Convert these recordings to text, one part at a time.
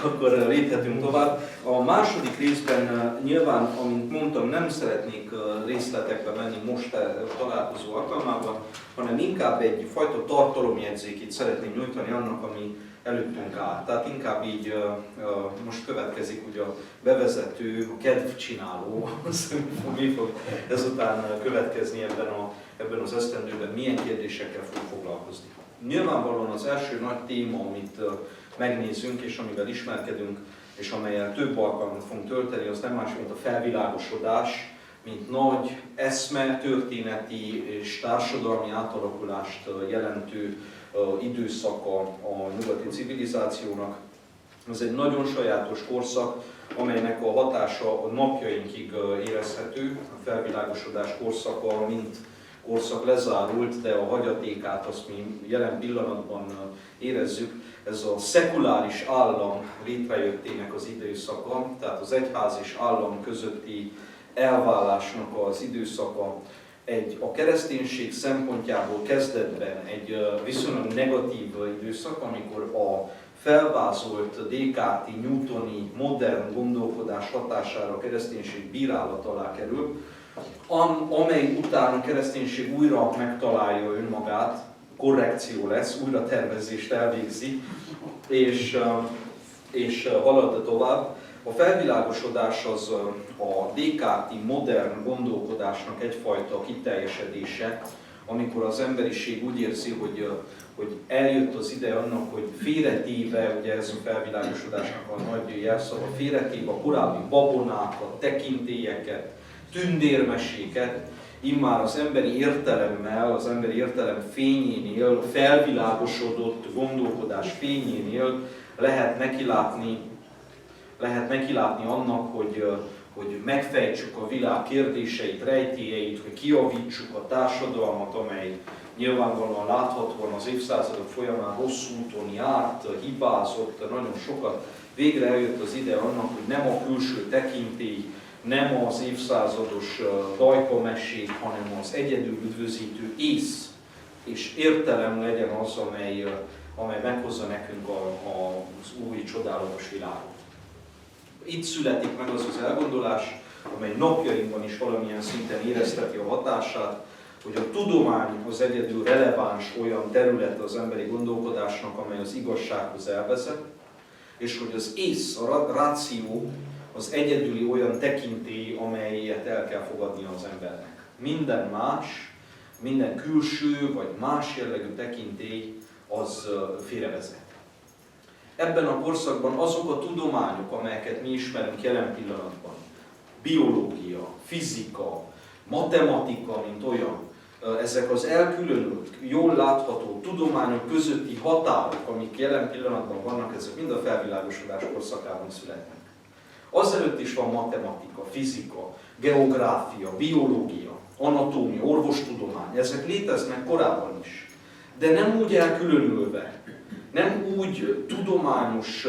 Akkor léphetünk tovább. A második részben nyilván, amint mondtam, nem szeretnék részletekbe menni most találkozó alkalmában, hanem inkább egyfajta tartalomjegyzékét szeretném nyújtani annak, ami előttünk áll. Tehát inkább így most következik ugye a bevezető, a kedvcsináló, mi fog ezután következni ebben az esztendőben, milyen kérdésekkel fog foglalkozni. Nyilvánvalóan az első nagy téma, amit megnézzünk és amivel ismerkedünk, és amellyel több alkalmat fogunk tölteni, az nem más, mint a felvilágosodás, mint nagy eszme, történeti és társadalmi átalakulást jelentő időszaka a nyugati civilizációnak. Ez egy nagyon sajátos korszak, amelynek a hatása a napjainkig érezhető. A felvilágosodás korszaka, mint korszak lezárult, de a hagyatékát azt mi jelen pillanatban érezzük. Ez a szekuláris állam létrejöttének az időszaka, tehát az egyház és állam közötti elválásnak az időszaka, a kereszténység szempontjából kezdetben egy viszonylag negatív időszak, amikor a felvázolt Descartes-i, newtoni, modern gondolkodás hatására a kereszténység bírálat alá kerül, amely után a kereszténység újra megtalálja önmagát, korrekció lesz, újra tervezést elvégzi, és halad tovább. A felvilágosodás az a Descartes-i modern gondolkodásnak egyfajta kiteljesedése, amikor az emberiség úgy érzi, hogy eljött az ide annak, hogy félretéve, ugye ez a felvilágosodásnak a nagy jelszava, félretéve a korábbi babonákat, tekintélyeket, tündérmeséket, immár az emberi értelemmel, az emberi értelem fényénél, felvilágosodott gondolkodás fényénél lehet nekilátni annak, hogy megfejtsük a világ kérdéseit, rejtélyeit, hogy kijavítsuk a társadalmat, amely nyilvánvalóan láthatóan az évszázadok folyamán rossz úton járt, hibázott, nagyon sokat. Végre eljött az ide annak, hogy nem a külső tekintély, nem az évszázados dajkamesék, hanem az egyedül üdvözítő ész és értelem legyen az, amely meghozza nekünk az új csodálatos világot. Itt születik meg az az elgondolás, amely napjainkban is valamilyen szinten érezteti a hatását, hogy a tudomány az egyedül releváns olyan terület az emberi gondolkodásnak, amely az igazsághoz elvezet, és hogy az ész, a ráció az egyedüli olyan tekintély, amelyet el kell fogadnia az embernek. Minden más, minden külső vagy más jellegű tekintély az félrevezet. Ebben a korszakban azok a tudományok, amelyeket mi ismerünk jelen pillanatban, biológia, fizika, matematika, mint olyan, ezek az elkülönült, jól látható tudományok közötti határok, amik jelen pillanatban vannak, ezek mind a felvilágosodás korszakában születnek. Azelőtt is van matematika, fizika, geográfia, biológia, anatómia, orvostudomány, ezek léteznek korábban is, de nem úgy elkülönülve, nem úgy tudományos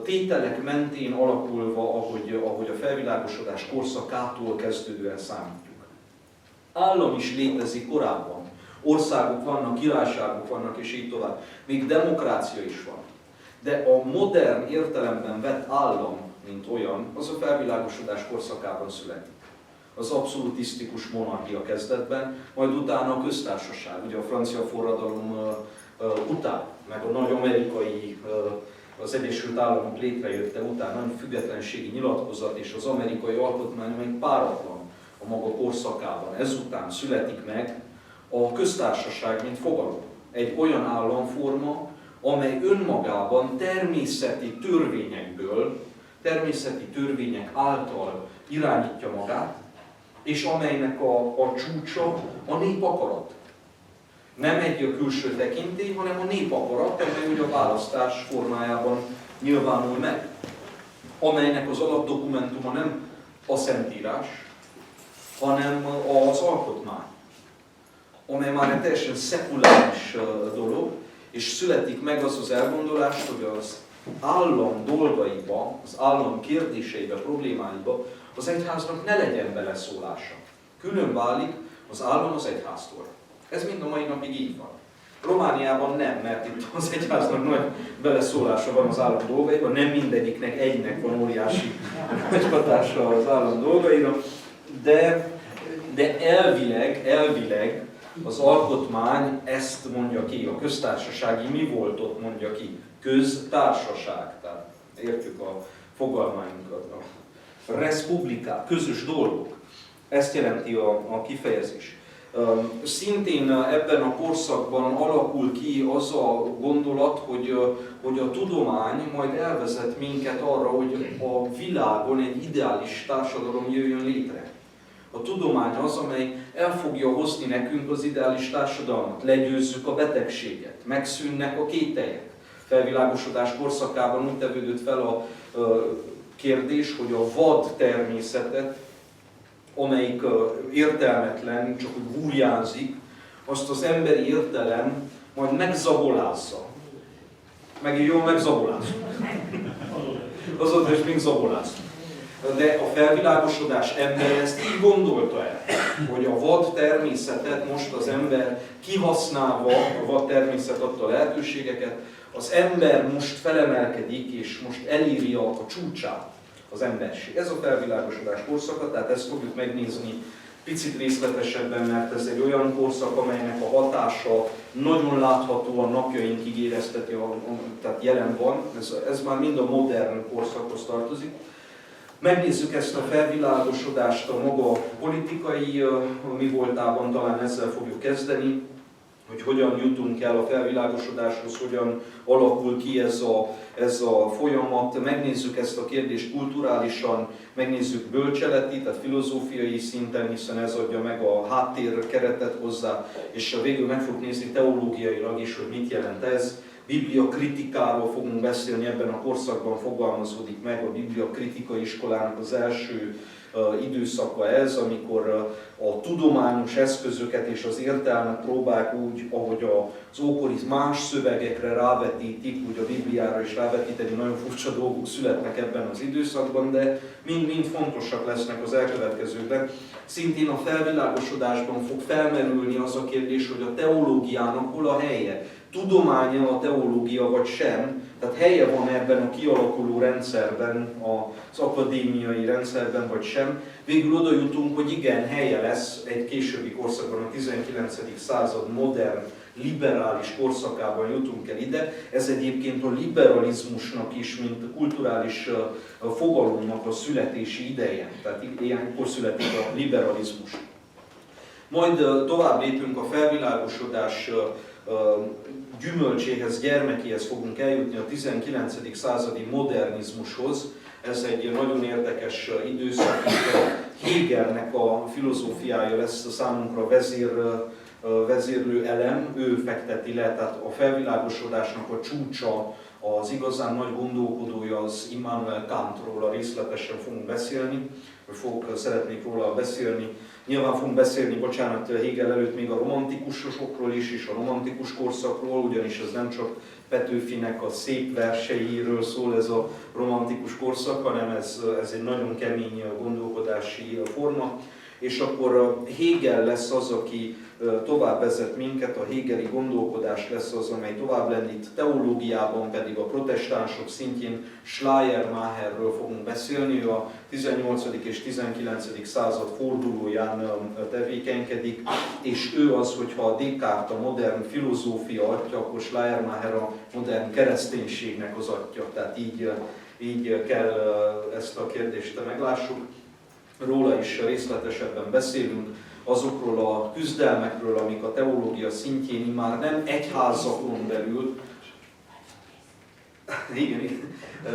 tételek mentén alakulva, ahogy a felvilágosodás korszakától kezdődően számítjuk. Állam is létezik korábban, országok vannak, királyságok vannak, és így tovább. Még demokrácia is van. De a modern értelemben vett állam, mint olyan, az a felvilágosodás korszakában születik. Az abszolutisztikus monarchia kezdetben, majd utána a köztársaság, ugye a francia forradalom után, meg a nagy amerikai, az Egyesült Államok létrejötte után, nagy függetlenségi nyilatkozat és az amerikai alkotmány még páratlan a maga korszakában. Ezután születik meg a köztársaság, mint fogalom. Egy olyan államforma, amely önmagában természeti törvényekből, természeti törvények által irányítja magát, és amelynek a csúcsa a népakarat. Nem egy külső tekintély, hanem a népakarat, amely ugye a választás formájában nyilvánul meg. Amelynek az alapdokumentuma nem a Szentírás, hanem az alkotmány. Amely már egy teljesen szekuláris dolog, és születik meg az az elgondolás, hogy az állam dolgaiba, az állam kérdéseibe, problémáiba az egyháznak ne legyen beleszólása. Külön válik az állam az egyháztól. Ez mind a mai napig így van. Romániában nem, mert itt az egyháznak nagy beleszólása van az állam dolgaiban, nem mindegyiknek egynek van óriási nagy hatása az állam dolgaira, de elvileg az alkotmány ezt mondja ki, a köztársasági mi volt ott mondja ki, köztársaság, tehát értjük a fogalmainkat, a respublika, közös dolgok, ezt jelenti a kifejezés. Szintén ebben a korszakban alakul ki az a gondolat, hogy a tudomány majd elvezet minket arra, hogy a világon egy ideális társadalom jöjjön létre. A tudomány az, amely el fogja hozni nekünk az ideális társadalmat, legyőzzük a betegséget, megszűnnek a kételyek. Felvilágosodás korszakában úgy tevődött fel a kérdés, hogy a vad természetet, amelyik értelmetlen, csak úgy burjánzik, azt az emberi értelem majd megzabolázza. Megint jól megzabolázza. Azon is még zabolázza. De a felvilágosodás ember ezt így gondolta el, hogy a vad természetet most az ember kihasználva, a vad természet adta lehetőségeket, az ember most felemelkedik és most eléri a csúcsát az emberség. Ez a felvilágosodás korszaka, tehát ezt fogjuk megnézni picit részletesebben, mert ez egy olyan korszak, amelynek a hatása nagyon láthatóan napjainkig érezteti, tehát jelen van. Ez már mind a modern korszakhoz tartozik. Megnézzük ezt a felvilágosodást a maga politikai mi voltában, talán ezzel fogjuk kezdeni, hogy hogyan jutunk el a felvilágosodáshoz, hogyan alakul ki ez a folyamat. Megnézzük ezt a kérdést kulturálisan, megnézzük bölcseleti, tehát filozófiai szinten, hiszen ez adja meg a háttérkeretet hozzá, és végül meg fogjuk nézni teológiailag is, hogy mit jelent ez. Biblia kritikáról fogunk beszélni, ebben a korszakban fogalmazódik meg a Biblia kritika iskolának az első időszaka ez, amikor a tudományos eszközöket és az értelmet próbálják úgy, ahogy az ókori más szövegekre rávetítik, úgy a Bibliára is rávetíteni, nagyon furcsa dolgok születnek ebben az időszakban, de mind fontosak lesznek az elkövetkezőkben. Szintén a felvilágosodásban fog felmerülni az a kérdés, hogy a teológiának hol a helye. Tudománya a teológia vagy sem, tehát helye van ebben a kialakuló rendszerben, az akadémiai rendszerben vagy sem. Végül oda jutunk, hogy igen, helye lesz egy későbbi korszakban, a 19. század modern, liberális korszakában jutunk el ide. Ez egyébként a liberalizmusnak is, mint a kulturális fogalomnak a születési ideje. Tehát ilyenkor születik a liberalizmus. Majd tovább lépünk a felvilágosodás gyümölcséhez, gyermekéhez fogunk eljutni a 19. századi modernizmushoz. Ez egy nagyon érdekes időszak, Hegelnek a filozófiája lesz a számunkra vezérlő elem, ő fekteti le, tehát a felvilágosodásnak a csúcsa, az igazán nagy gondolkodója az Immanuel Kantról, részletesen fogunk beszélni, szeretnék róla beszélni. Nyilván fogunk beszélni, Hegel előtt még a romantikusokról is, és a romantikus korszakról, ugyanis ez nem csak Petőfinek a szép verseiről szól ez a romantikus korszak, hanem ez egy nagyon kemény gondolkodási forma. És akkor Hegel lesz az, aki tovább vezet minket, a hegeli gondolkodás lesz az, amely tovább lendít, teológiában pedig a protestánsok szintjén Schleiermacherről fogunk beszélni, ő a 18. és 19. század fordulóján tevékenykedik, és ő az, hogyha a Descartes a modern filozófia atya, akkor Schleiermacher a modern kereszténységnek az atya, tehát így kell ezt a kérdést meglássuk. Róla is részletesebben beszélünk, azokról a küzdelmekről, amik a teológia szintjén már nem egyházakon belül,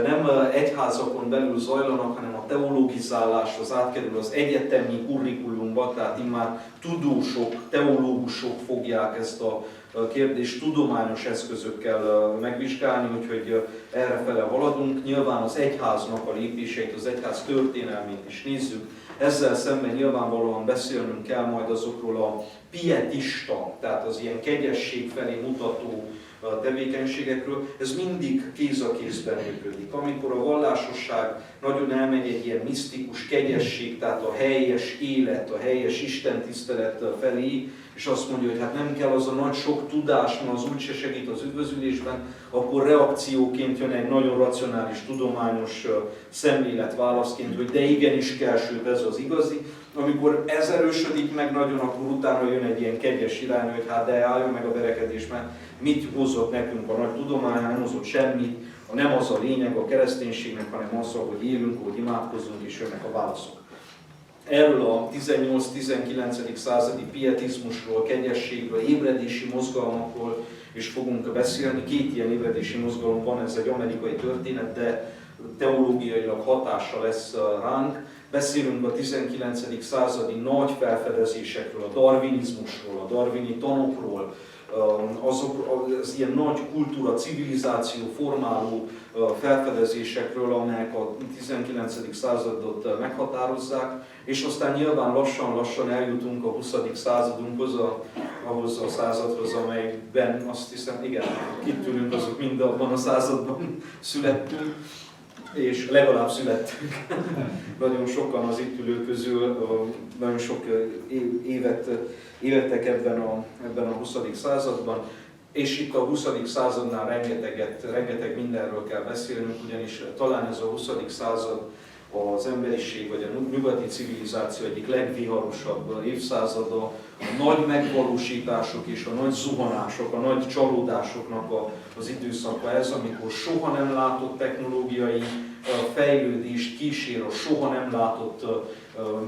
nem egyházakon belül zajlanak, hanem a teologizálás az átkerül az egyetemi kurrikulumba, tehát immár tudósok, teológusok fogják ezt a kérdést tudományos eszközökkel megvizsgálni, úgyhogy errefele haladunk. Nyilván az egyháznak a lépéseit, az egyház történelmét is nézzük. Ezzel szemben nyilvánvalóan beszélnünk kell majd azokról a pietista, tehát az ilyen kegyesség felé mutató tevékenységekről, ez mindig kéz a kézben működik. Amikor a vallásosság nagyon elmegy egy ilyen misztikus kegyesség, tehát a helyes élet, a helyes istentisztelet felé, és azt mondja, hogy hát nem kell az a nagy sok tudás, mert az úgyse segít az üdvözülésben, akkor reakcióként jön egy nagyon racionális, tudományos szemlélet válaszként, hogy de igenis kell, sőt ez az igazi. Amikor ez erősödik meg nagyon, akkor utána jön egy ilyen kegyes irány, hogy hát de álljon meg a verekedés, mert mit hozott nekünk a nagy tudomány, nem hozott semmit, nem az a lényeg a kereszténységnek, hanem az, hogy élünk, hogy imádkozunk, és jönnek a válaszok. Erről a 18-19. Századi pietizmusról, kegyességről, ébredési mozgalmakról is fogunk beszélni. Két ilyen ébredési mozgalom van, ez egy amerikai történet, de teológiailag hatása lesz ránk. Beszélünk a 19. századi nagy felfedezésekről, a darwinizmusról, a darwini tanokról, az ilyen nagy kultúra, civilizáció formáló felfedezésekről, amelyek a 19. századot meghatározzák, és aztán nyilván lassan eljutunk a 20. századunkhoz, ahhoz a századhoz, amelyben azt hiszem, igen, itt ülünk, azok mind abban a században születtünk, és legalább születtünk. Nagyon sokan az itt ülők közül, nagyon sok életek ebben a 20. században, és itt a 20. századnál rengeteg mindenről kell beszélnünk, ugyanis talán ez a 20. század az emberiség vagy a nyugati civilizáció egyik legviharosabb évszázada, a nagy megvalósítások és a nagy zuhanások, a nagy csalódásoknak az időszaka ez, amikor soha nem látott technológiai fejlődést kísér a soha nem látott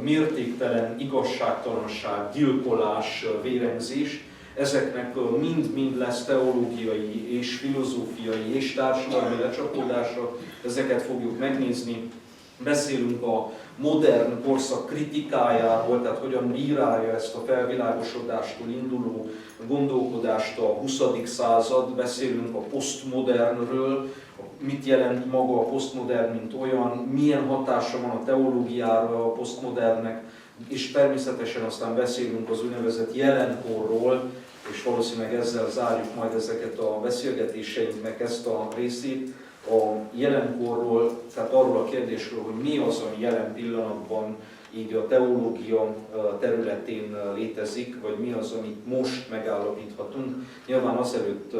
mértéktelen igazságtalanság, gyilkolás, vérengzés. Ezeknek mind-mind lesz teológiai és filozófiai és társadalmi lecsapódása, ezeket fogjuk megnézni. Beszélünk a modern korszak kritikájáról, tehát hogyan bírálja ezt a felvilágosodástól induló gondolkodást a 20. század, beszélünk a posztmodernről, mit jelent maga a posztmodern, mint olyan, milyen hatása van a teológiára a posztmodernnek, és természetesen aztán beszélünk az úgynevezett jelenkorról, és valószínűleg ezzel zárjuk majd ezeket a beszélgetéseinknek ezt a részét, a jelenkorról, tehát arról a kérdésről, hogy mi az, ami jelen pillanatban így a teológia területén létezik, vagy mi az, amit most megállapíthatunk. Nyilván azelőtt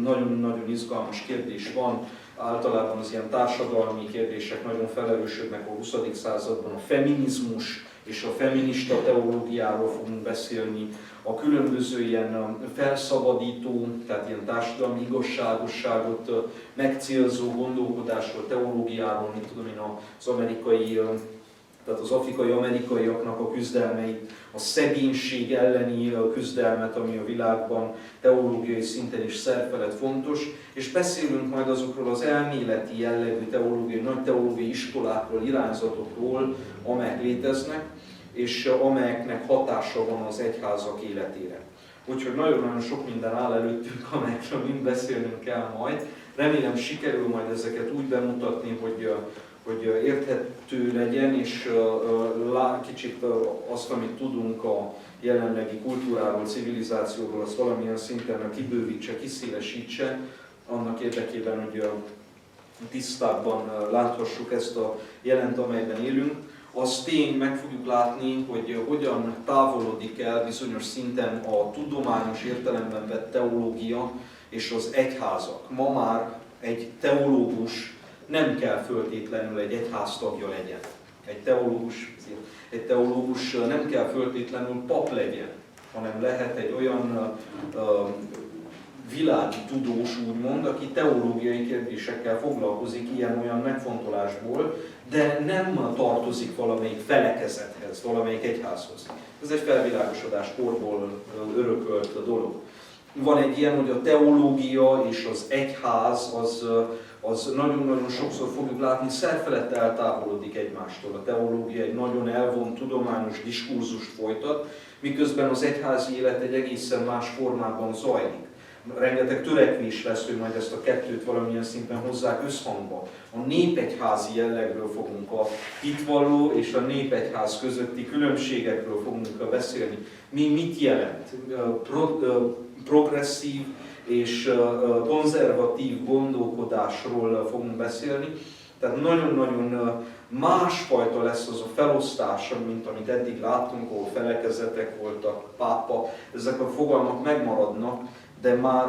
nagyon izgalmas kérdés van, általában az ilyen társadalmi kérdések nagyon felerősödnek a 20. században, a feminizmus és a feminista teológiáról fogunk beszélni, a különböző ilyen felszabadító, tehát ilyen társadalmi igazságosságot megcélzó gondolkodásról, teológiáról, mint tudom én, az amerikai, tehát az afrikai amerikaiaknak a küzdelmeit, a szegénység elleni küzdelmet, ami a világban teológiai szinten is szerfelett fontos, és beszélünk majd azokról az elméleti jellegű teológiai, nagy teológiai iskolákról, irányzatokról, amelyek léteznek, és amelyeknek hatása van az egyházak életére. Úgyhogy nagyon-nagyon sok minden áll előttünk, amelyekről mind beszélnünk kell majd. Remélem sikerül majd ezeket úgy bemutatni, hogy érthető legyen, és kicsit azt, amit tudunk a jelenlegi kultúráról, civilizációról, azt valamilyen szinten kibővítse, kiszélesítse, annak érdekében, hogy tisztábban láthassuk ezt a jelent, amelyben élünk. Az tény, meg fogjuk látni, hogy hogyan távolodik el bizonyos szinten a tudományos értelemben vett teológia és az egyházak. Ma már egy teológus nem kell föltétlenül egy egyháztagja legyen. Egy teológus nem kell föltétlenül pap legyen, hanem lehet egy olyan világi tudós, úgymond, aki teológiai kérdésekkel foglalkozik ilyen-olyan megfontolásból, de nem tartozik valamelyik felekezethez, valamelyik egyházhoz. Ez egy felvilágosodás korból örökölt dolog. Van egy ilyen, hogy a teológia és az egyház az nagyon-nagyon sokszor fogjuk látni, szerfelett eltávolodik egymástól. A teológia egy nagyon elvont tudományos diskurzust folytat, miközben az egyházi élet egy egészen más formában zajlik. Rengeteg törekvés lesz, hogy majd ezt a kettőt valamilyen szinten hozzák összhangba. A népegyházi jellegről fogunk, a hitvalló és a népegyház közötti különbségekről fogunk beszélni. Mit jelent? Progresszív és konzervatív gondolkodásról fogunk beszélni. Tehát nagyon-nagyon másfajta lesz az a felosztás, mint amit eddig láttunk, ahol felekezetek voltak, pápa, ezek a fogalmak megmaradnak, de már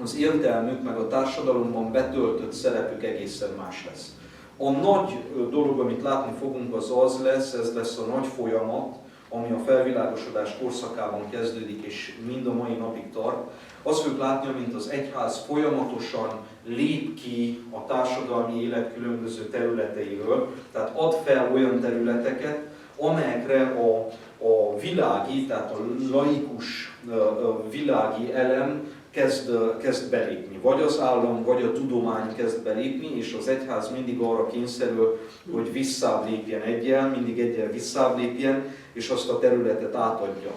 az értelmük meg a társadalomban betöltött szerepük egészen más lesz. A nagy dolog, amit látni fogunk, az lesz, ez lesz a nagy folyamat, ami a felvilágosodás korszakában kezdődik, és mind a mai napig tart. Azt fogjuk látni, amint az egyház folyamatosan lép ki a társadalmi élet különböző területeiről, tehát ad fel olyan területeket, amelyekre a világi, tehát a laikus világi elem kezd belépni. Vagy az állam, vagy a tudomány kezd belépni, és az egyház mindig arra kényszerül, hogy visszább lépjen mindig egyel visszább lépjen, és azt a területet átadja.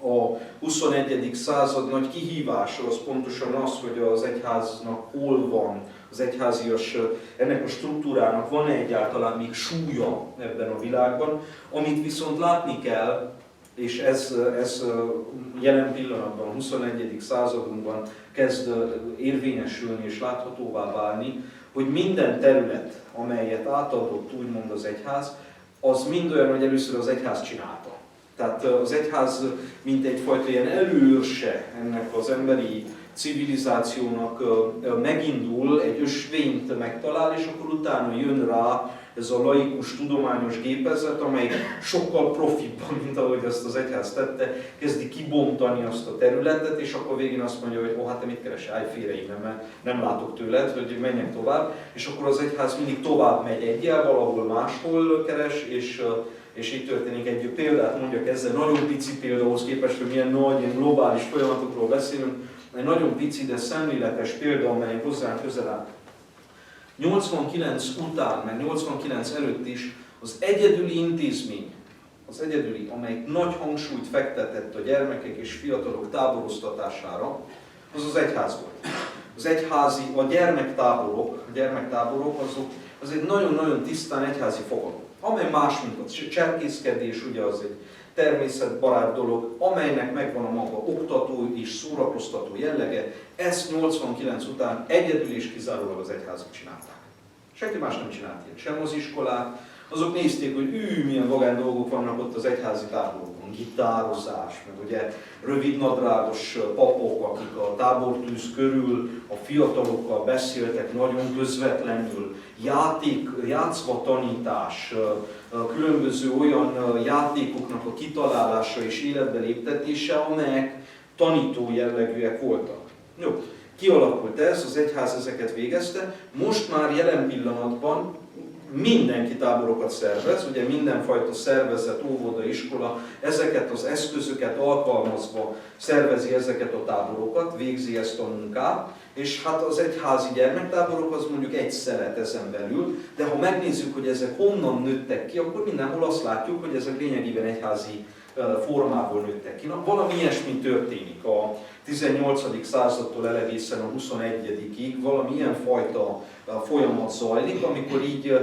A 21. század nagy kihívása az pontosan az, hogy az egyháznak hol van, az egyházias, ennek a struktúrának van-e egyáltalán még súlya ebben a világban, amit viszont látni kell, és ez jelen pillanatban, a 21. századunkban kezd érvényesülni és láthatóvá válni, hogy minden terület, amelyet átadott úgymond az egyház, az mind olyan, hogy először az egyház csinálta. Tehát az egyház mint egyfajta ilyen előőrse ennek az emberi civilizációnak megindul, egy ösvényt megtalál, és akkor utána jön rá ez a laikus, tudományos gépezet, amely sokkal profibban, mint ahogy ezt az egyház tette, kezdi kibontani azt a területet, és akkor végén azt mondja, hogy hát te mit keresel, állj félre innen, mert nem látok tőled, hogy menjek tovább, és akkor az egyház mindig tovább megy egyel, valahol máshol keres, és így történik. Egy példát mondjak ezzel, nagyon pici példához képest, hogy milyen nagy, ilyen globális folyamatokról beszélünk, egy nagyon pici, de szemléletes példa, amely hozzánk közel áll. 89 után, meg 89 előtt is az egyedüli intézmény, amely nagy hangsúlyt fektetett a gyermekek és fiatalok táboroztatására, az az egyház volt. Az egyházi, a gyermektáborok az egy nagyon-nagyon tisztán egyházi fogalom, amely más, mint a cserkészkedés, ugye az egy természetbarát dolog, amelynek megvan a maga oktató és szórakoztató jellege, ezt 89 után egyedül és kizárólag az egyházak csinálták. Senki más nem csinált ilyet, sem az iskolák, azok nézték, hogy milyen vagány dolgok vannak ott az egyházi táborokon, gitározás, meg ugye rövidnadrágos papok, akik a tábortűz körül a fiatalokkal beszéltek nagyon közvetlenül, játszva tanítás, különböző olyan játékoknak a kitalálása és életbe léptetése, amelyek tanító jellegűek voltak. Jó, kialakult ez, az egyház ezeket végezte, most már jelen pillanatban mindenki táborokat szervez, ugye mindenfajta szervezet, óvoda, iskola, ezeket az eszközöket alkalmazva szervezi ezeket a táborokat, végzi ezt a munkát, és hát az egyházi gyermektáborok az mondjuk egy szelet ezen belül, de ha megnézzük, hogy ezek honnan nőttek ki, akkor mindenhol azt látjuk, hogy ezek lényegében egyházi formából nőttek ki. Na, valami ilyesmi történik a 18. századtól egészen a 21-ig, valami ilyen fajta folyamat zajlik, amikor így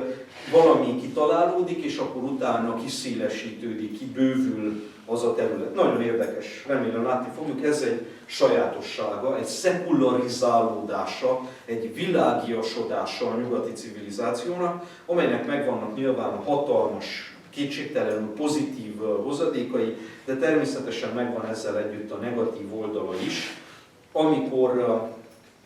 valami kitalálódik, és akkor utána kiszélesítődik, kibővül az a terület. Nagyon érdekes, remélem látni fogjuk, ez egy sajátossága, egy szekularizálódása, egy világiasodása a nyugati civilizációnak, amelynek megvannak nyilván a hatalmas, kétségtelenül pozitív hozadékai, de természetesen megvan ezzel együtt a negatív oldala is, amikor,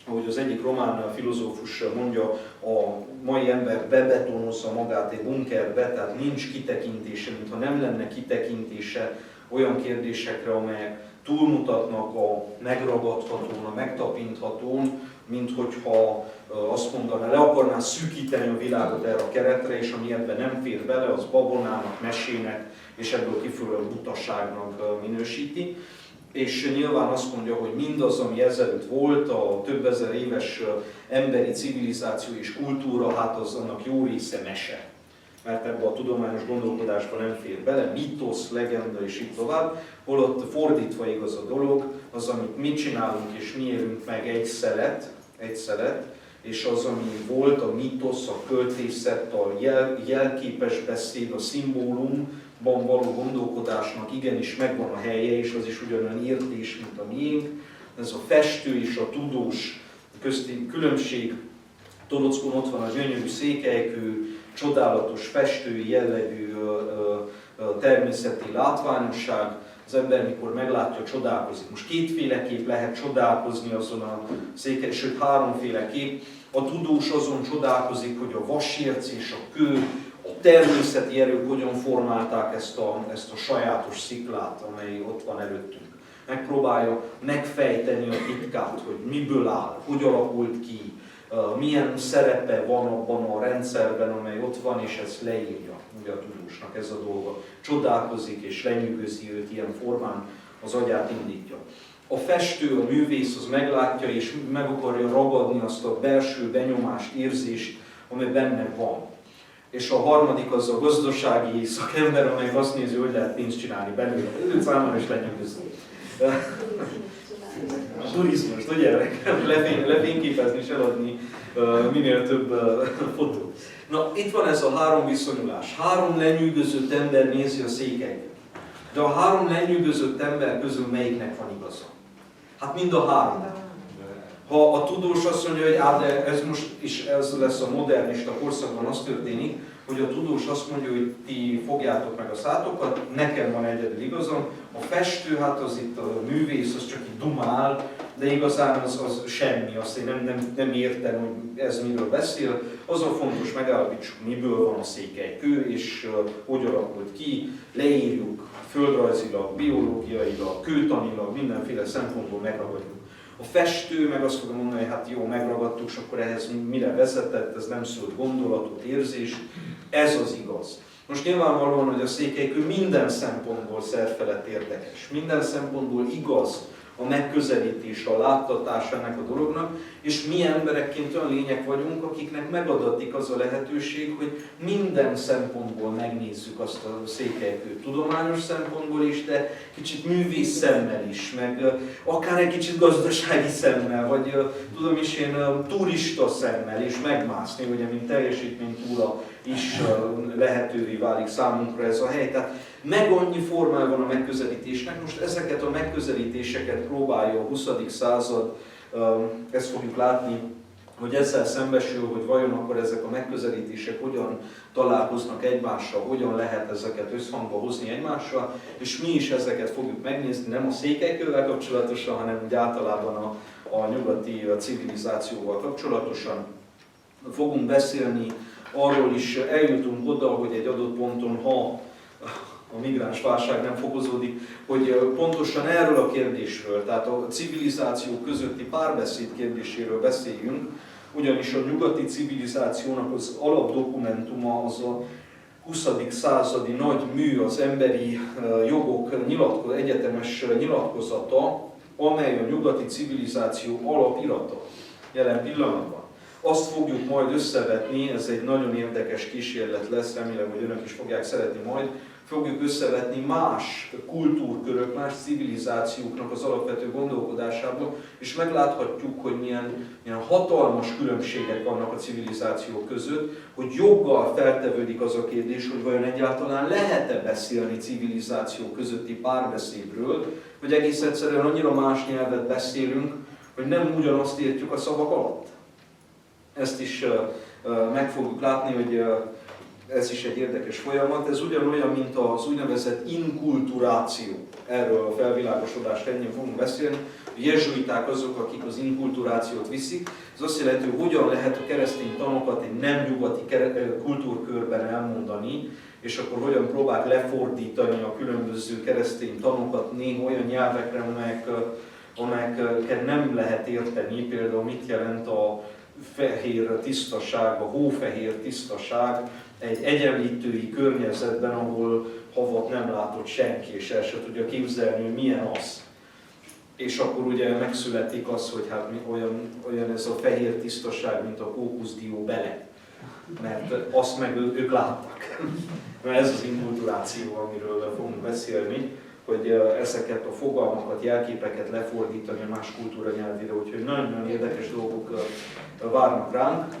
ahogy az egyik román filozófus mondja, a mai ember bebetonozza magát egy bunkerbe, tehát nincs kitekintése, mintha nem lenne kitekintése olyan kérdésekre, amelyek túlmutatnak a megragadhatón, a megtapinthatón, mint hogyha azt mondaná, le akarná szűkíteni a világot erre a keretre, és ami ebben nem fér bele, az babonának, mesének, és ebből kifolyólag butaságnak minősíti. És nyilván azt mondja, hogy mindaz, ami ezelőtt volt, a több ezer éves emberi civilizáció és kultúra, hát az annak jó része mese. Mert ebbe a tudományos gondolkodásba nem fér bele, mítosz, legenda és így tovább, holott fordítva igaz a dolog, az, amit mi csinálunk és mi élünk meg egy szelet, és az, ami volt, a mítosz, a költészet, a jelképes beszéd, a szimbólumban való gondolkodásnak igenis megvan a helye, és az is ugyanolyan értés, mint a miénk, ez a festő és a tudós közti különbség. Torockon ott van a gyönyörű székelykő, csodálatos festői jellegű természeti látványosság. Az ember, mikor meglátja, csodálkozik. Most kétféleképp lehet csodálkozni azon a székelykőn, sőt háromféleképp. A tudós azon csodálkozik, hogy a vasérc és a kő, a természeti erők hogyan formálták ezt a sajátos sziklát, amely ott van előttünk. Megpróbálja megfejteni a titkát, hogy miből áll, hogy alakult ki, milyen szerepe van abban a rendszerben, amely ott van, és ezt leírja. Ugye a tudósnak ez a dolga. Csodálkozik és lenyűgözi őt ilyen formán, az agyát indítja. A festő, a művész az meglátja és meg akarja ragadni azt a belső benyomást, érzést, ami benne van. És a harmadik az a gazdasági szakember, amely azt nézi, hogy lehet pénzt csinálni belőle. Őt számára is lenyűgözni. A turizmust, ugye? Lefényképezni és eladni minél több fotót. Na, itt van ez a három viszonyulás. Három lenyűgözött ember nézi a székelykőt. De a három lenyűgözött ember közül melyiknek van igaza? Hát mind a három. Ha a tudós azt mondja, hogy de ez most is ez lesz a modernista korszakban, az történik, hogy a tudós azt mondja, hogy ti fogjátok meg a szátokat, nekem van egyedül igazam. A festő, hát az itt a művész, az csak így dumál, de igazán az semmi, azt én nem értem, hogy ez miről beszél. Az a fontos, megállapítsuk, miből van a székelykő, és hogy alakult ki, leírjuk földrajzilag, biológiailag, kőtanilag, mindenféle szempontból megragadjuk. A festő meg azt fogom mondani, hogy hát jó, megragadtuk, és akkor ehhez mire vezetett, ez nem szólt gondolatot, érzést, ez az igaz. Most nyilvánvalóan, hogy a székelykő minden szempontból szerfelett érdekes, minden szempontból igaz a megközelítés, a láttatás ennek a dolognak, és mi emberekként olyan lények vagyunk, akiknek megadatik az a lehetőség, hogy minden szempontból megnézzük azt a székelykőt, tudományos szempontból is, de kicsit művész szemmel is, meg akár egy kicsit gazdasági szemmel, vagy tudom is én turista szemmel is megmászni, ugye mint teljesítménytúra is lehetővé válik számunkra ez a hely. Tehát meg annyi formája van a megközelítésnek, most ezeket a megközelítéseket próbálja a 20. század, ezt fogjuk látni, hogy ezzel szembesül, hogy vajon akkor ezek a megközelítések hogyan találkoznak egymással, hogyan lehet ezeket összhangba hozni egymással, és mi is ezeket fogjuk megnézni, nem a székelykővel kapcsolatosan, hanem úgy általában a nyugati civilizációval kapcsolatosan. Fogunk beszélni arról is, eljutunk oda, hogy egy adott ponton, ha a migráns válság nem fokozódik, hogy pontosan erről a kérdésről, tehát a civilizációk közötti párbeszéd kérdéséről beszéljünk, ugyanis a nyugati civilizációnak az alapdokumentuma az a 20. századi nagy mű, az emberi jogok egyetemes nyilatkozata, amely a nyugati civilizáció alapirata jelen pillanatban. Azt fogjuk majd összevetni, ez egy nagyon érdekes kísérlet lesz, remélem, hogy önök is fogják szeretni majd, fogjuk összevetni más kultúrkörök, más civilizációknak az alapvető gondolkodásából, és megláthatjuk, hogy milyen hatalmas különbségek vannak a civilizációk között, hogy joggal feltevődik az a kérdés, hogy vajon egyáltalán lehet-e beszélni civilizációk közötti párbeszédről, vagy egész egyszerűen annyira más nyelvet beszélünk, hogy nem ugyanazt értjük a szavak alatt. Ezt is meg fogjuk látni, hogy ez is egy érdekes folyamat. Ez ugyanolyan, mint az úgynevezett inkulturáció. Erről a felvilágosodást ennyi fogunk beszélni. A jezsuiták azok, akik az inkulturációt viszik. Ez azt jelenti, hogy hogyan lehet a keresztény tanokat egy nem nyugati kultúrkörben elmondani, és akkor hogyan próbálják lefordítani a különböző keresztény tanokat néha olyan nyelvekre, amelyeket nem lehet érteni. Például mit jelent a fehér tisztaság, a hófehér tisztaság egy egyenlítői környezetben, ahol havat nem látott senki, és el se tudja képzelni, hogy milyen az. És akkor ugye megszületik az, hogy hát olyan ez a fehér tisztaság, mint a kókuszdió bele. Mert azt meg ők láttak. Mert ez az inkulturáció, amiről fogunk beszélni, hogy ezeket a fogalmakat, jelképeket lefordítani a más kultúra nyelvére, úgyhogy nagyon-nagyon érdekes dolgok várnak ránk.